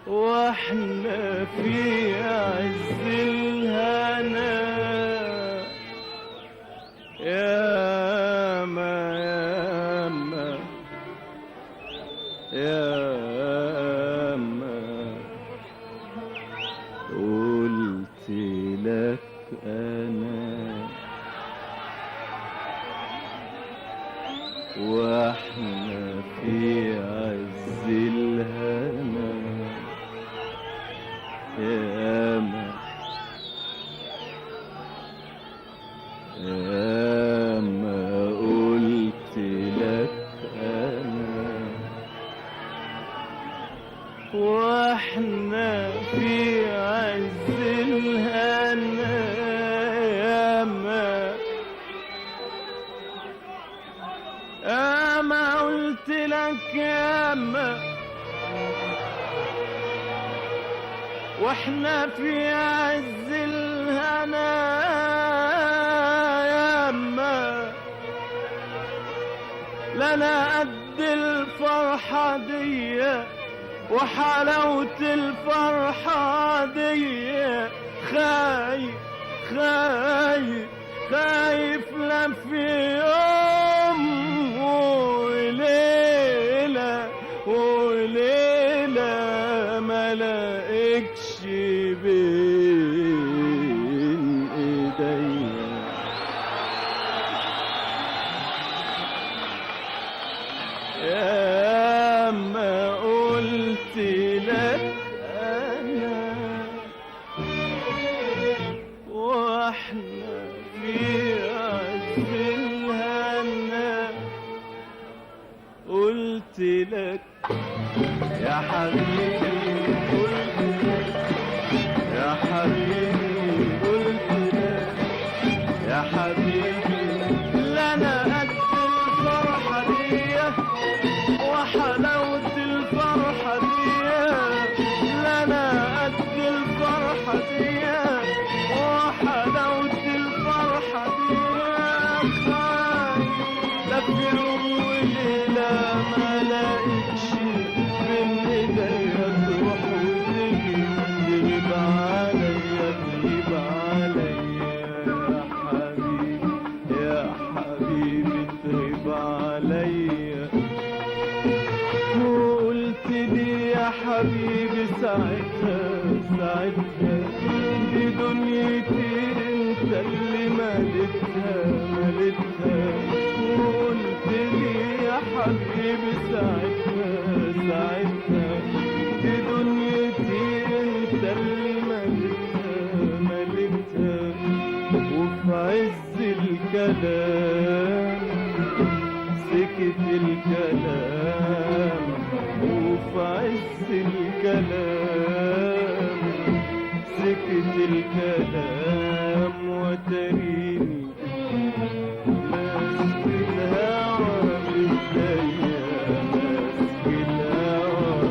واحنا في عز الهنا ياما ياما ياما قلت لك انا واحنا في عز الهنا ياما ياما قلت لك انا واحنا في عز الهنا ياما ياما قلت لك ياما واحنا في عز الهنا ياما لنا قد الفرحة دي وحلاوة الفرحة دي خايف خايف خايف لا في يوم وليلة وليلة ما لاقيكش بين ايديا يا ما قلت لك انا واحنا في عز الهنا قلت لك يا حبيبي قلت لك يا حبيبي قلت لك يا حبيبي لنا قد الفرحة دي وحلاوة الفرحة دي لنا قد الفرحة دي وحلاوة الفرحة دي لا في يوم وليلة ما لاقيكش من ايديا تروح وتجي تغيب عليا تغيب عليا يا حبيبي تغيب عليا وقلت لي يا حبيبي ساعتها ساعتها دي دنيتي انت اللي مالتها مالتها وقلت لي يا حبيبي ساعتها ساعتها دي دنيتي انت اللي مالتها مالتها وفي عز الكلام سكت الكلام وفي عز الكلام سكت الكلام وتريني ماسك الهوى بايديا ماسك الهوى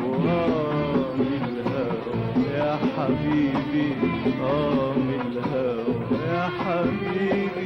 وقام الهوى يا حبيبي قام الهوى يا حبيبي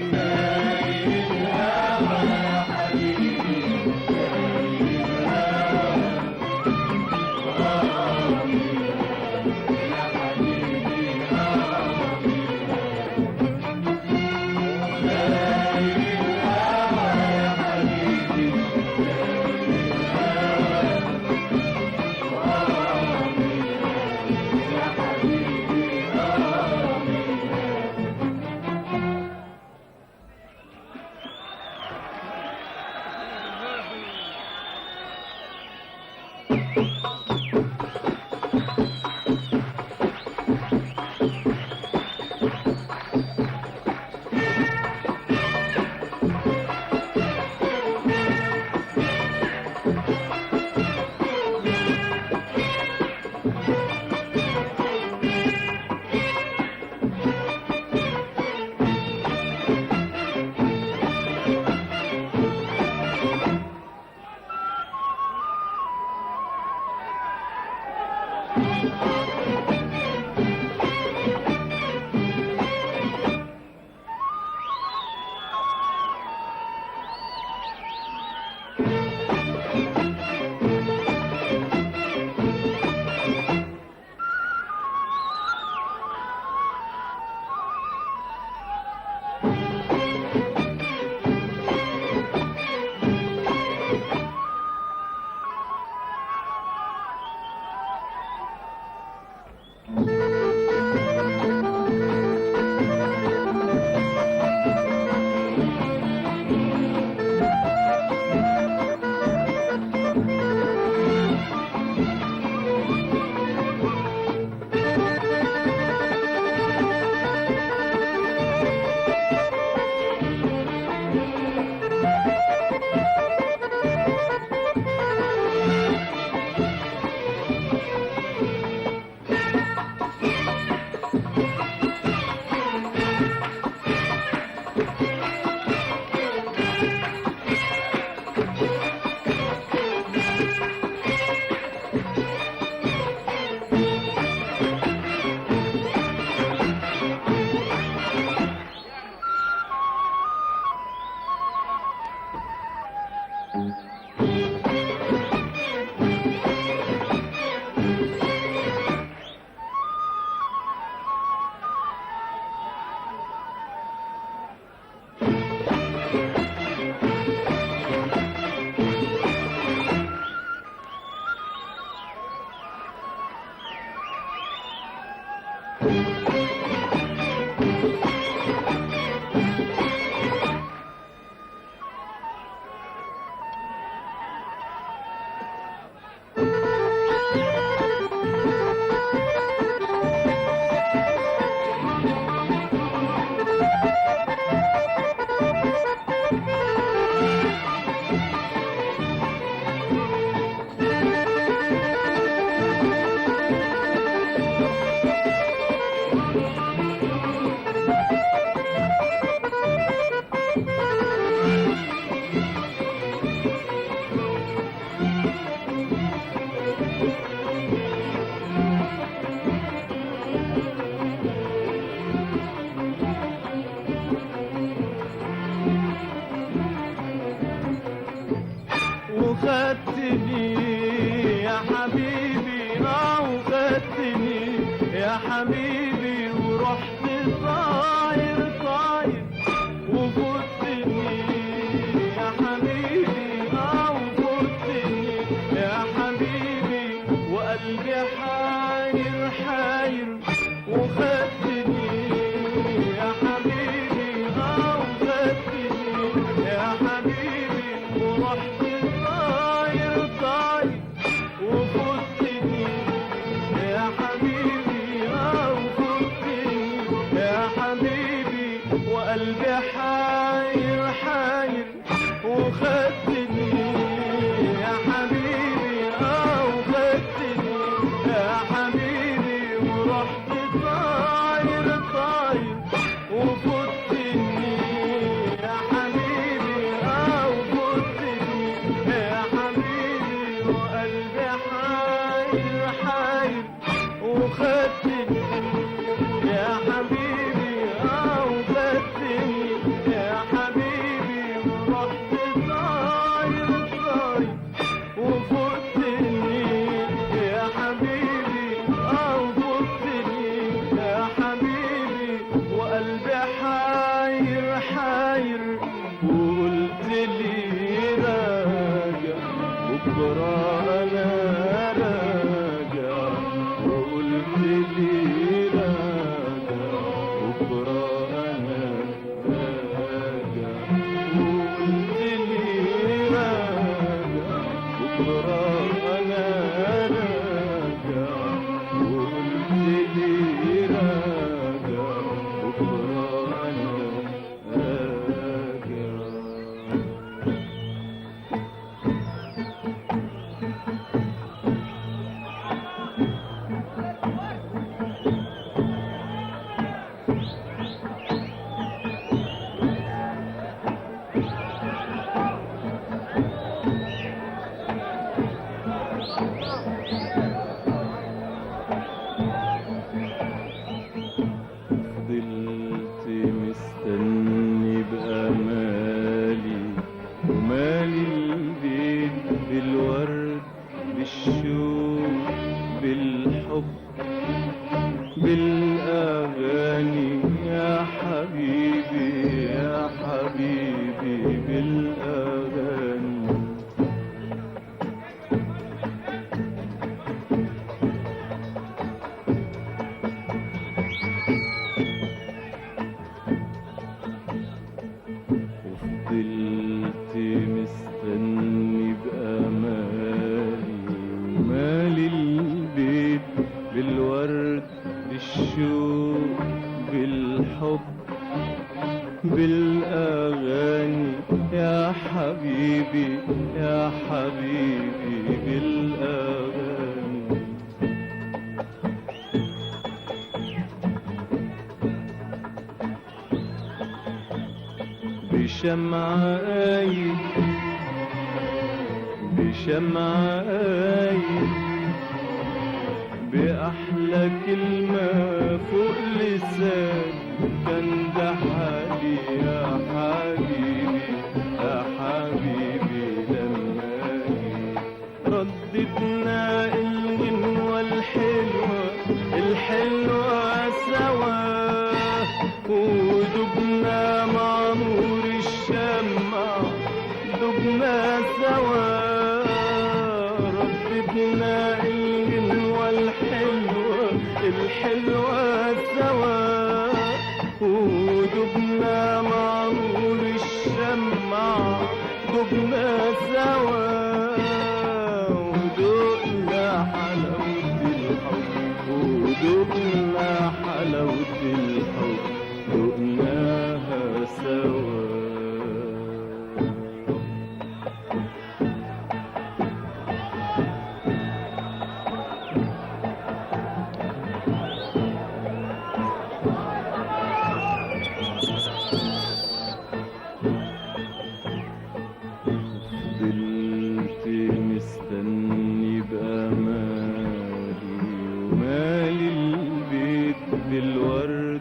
وخدتني يا حبيبي، وخدتني يا حبيبي، ورحت طاير طاير وفوتني يا حبيبي، وفوتني يا حبيبي، وقلبي حاير حاير وخدتني يا حبيبي، وخدتني يا حبيبي، ورحت طاير طاير وفوتني يا حبيبي، وفوتني يا حبيبي، وقلبي حاير حاير وخدتني يا حبيبي، وخدتني يا حبيبي، ورحت طاير طاير وفوتني يا حبيبي، وفوتني يا حبيبي، وقلبي حاير حاير وخدتني يا حبيبي، وخدتني يا حبيبي، ورحت طاير طاير وفوتني يا حبيبي، وفوتني يا حبيبي، وقلبي حاير حاير، وقلت لي راجع بكرة أنا راجع، وقلت لي راجع بكرة أنا راجع، وقلت لي راجع بكرة أنا راجع، وقلت لي راجع بكرة أنا راجع. فضلت مستني بأمالي، ومالي البيت بالورد بالشوق بالحب بالأغاني يا حبيبي يا حبيبي بالأغاني. وفضلت مستني بأمالي، ومالي البيت بالورد بالشوق بالحب بالأغاني يا حبيبي يا حبيبي بالأغاني. بشمعاي بشمعاي بأحلى كلمة فوق لسان، كان ده حالي يا حبيبي يا حبيبي، لما رددنا الغنوة الحلوة الحلوة سوا، ودبنا مع نور الشمع دبنا سوا، رددنا الغنوة الحلوة الحلوة سوا، ودبنا مع نور الشمع دبنا سوا، ودقنا حلاوة الحب، ودقنا حلاوة الحب دقناها سوا. فضلت مستني بأمالي، ومالي البيت بالورد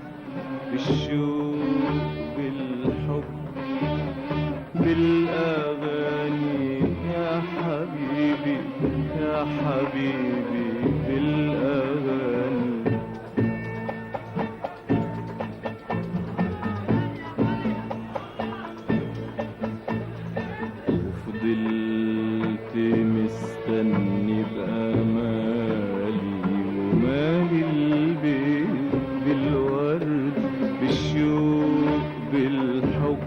يا حبيبي بالأغاني. وفضلت مستني بأمالي ومالي البيت بالورد بالشوق بالحب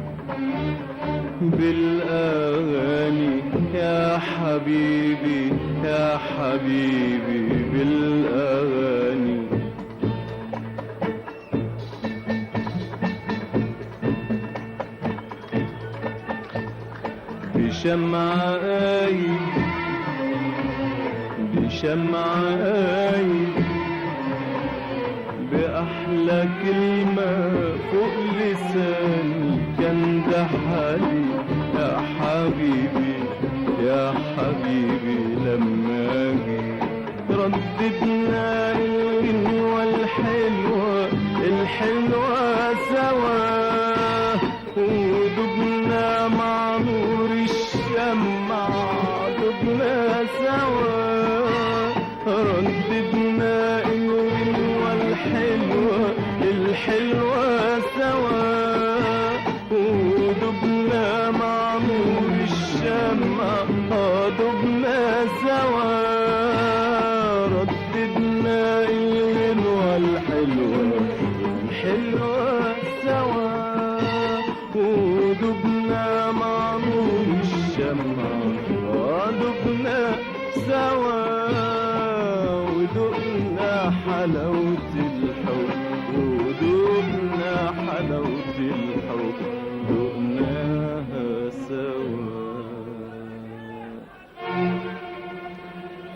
بالأغاني يا حبيبي يا حبيبي بالأغاني. بشمعاي بشمعاي بأحلى كلمة فوق لساني كان ده حالي يا حبيبي يا حبيبي لما جي رددنا الغنوة الحلوة الحلوة سوا ودبنا مع نور الشمع دبنا سوا رددنا الغنوة الحلوة الحلوة سوا ودبنا مع نور الشمع دبنا سوا رددنا الغنوة الحلوة الحلوة سوا ودبنا مع نور الشمع ودبنا سوا ودقنا حلاوة الحب ودقنا حلاوة الحب دقناها سوا.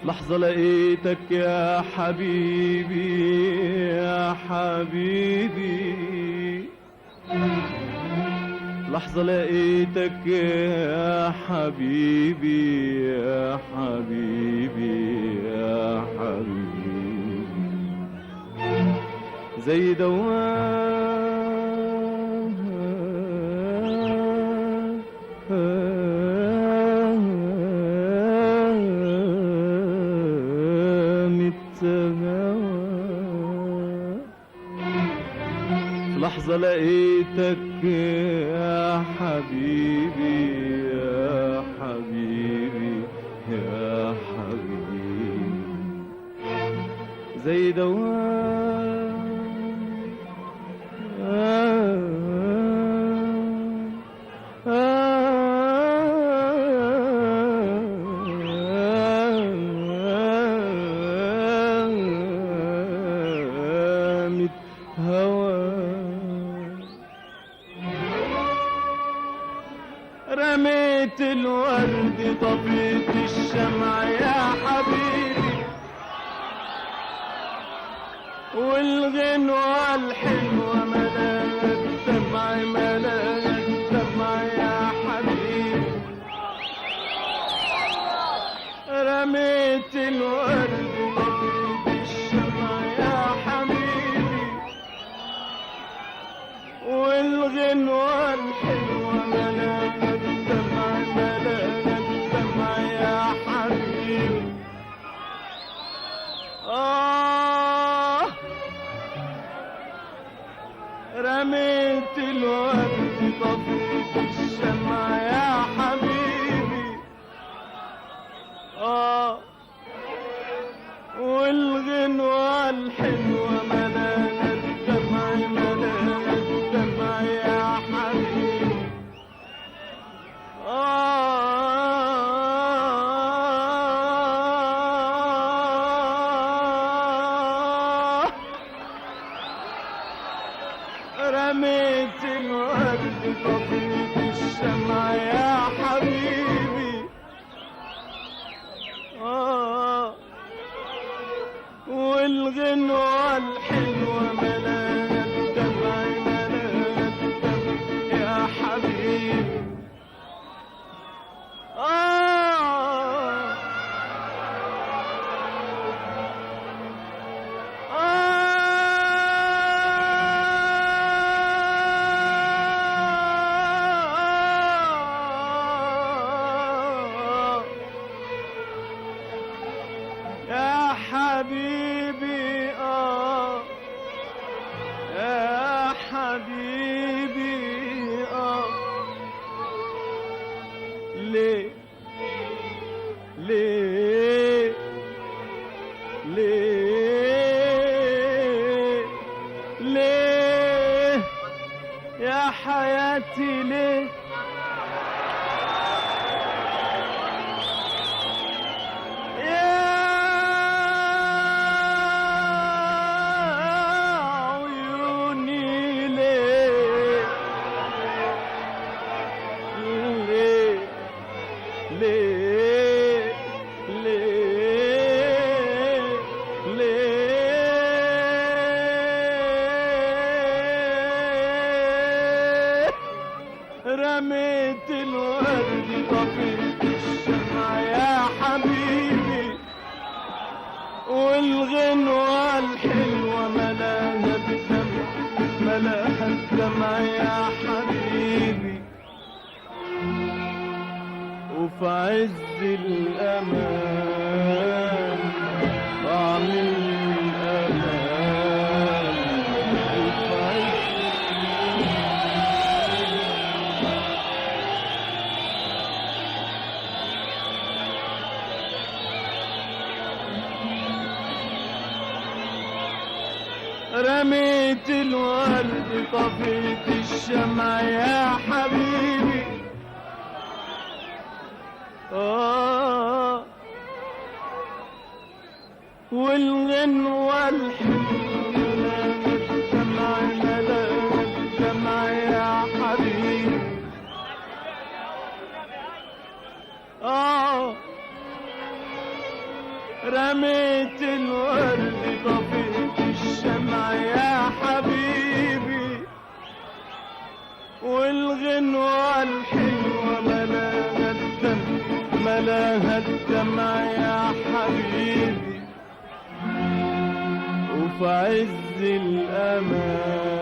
لحظة لقيتك يا حبيبي يا حبيبي لحظة لقيتك يا حبيبي يا حبيبي يا حبيبي زي لحظة لقيتك يا حبيبي يا حبيبي يا حبيبي زي رميت الورد طفيت الشمع يا حبيبي والغنوة الحلوة ملاك دمع ملاك دمع يا حبيبي رميت الورد طفيت الشمع يا حبيبي والغنوة الحلوة ملاك رميت الورد طفيت الشمع يا حبيبي والغنوة الحلوة ملاك الدمع ملاك الدمع يا حبيبي رميت الورد طفيت الشمع يا حبيبي والغنوة الحلوة ملاك الدمع ملاك الدمع يا حبيبي حبيبي يا حبيبي ليه ليه ليه ليه يا حياتي ليه رميت الورد طفيت الشمع يا حبيبي والغنوة الحلوة ملاها الدمع ملاها الدمع يا حبيبي وفي عز الأمان طعم الأمان وفي عز رميت الورد طفيت الشمع يا حبيبي والغنوة الحلوة الدمع ملاها الدمع يا حبيبي رميت الورد طفيت الشمع يا حبيبي والغنوة الحلوة ملاها الدمع ملاها الدمع يا حبيبي وفي عز الأمان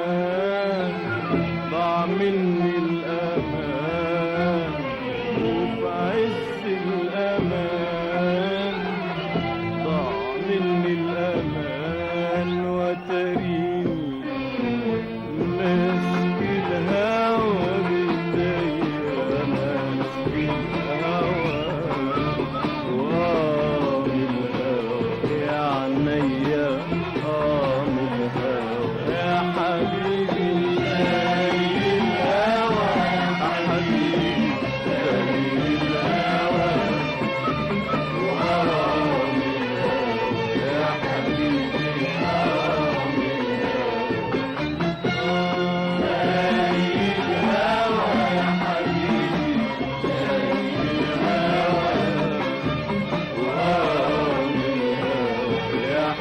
ضاع مني الأمان وفي عز الأمان ضاع مني الأمان وتريني ماسك الهوى بإيديا ماسك الهوى من الهوى يا عينيا من الهوى يا حبيبي زي الهوى يا حبيبي زي الهوى من الهوى يا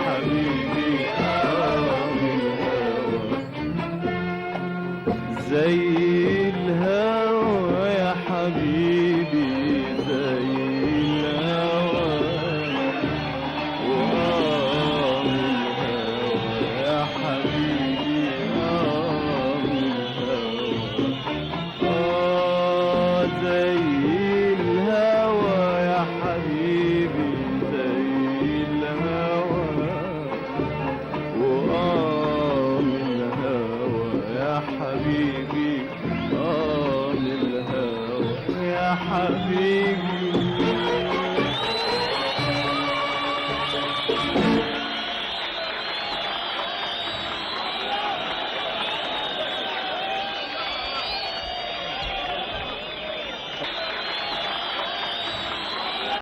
حبيبي زي الهوى يا حبيبي زي الهوى من الهوى يا حبيبي من الهوى زي الهوى يا حبيبي زي الهوى من الهوى يا حبيبي من الهوى يا حبيبي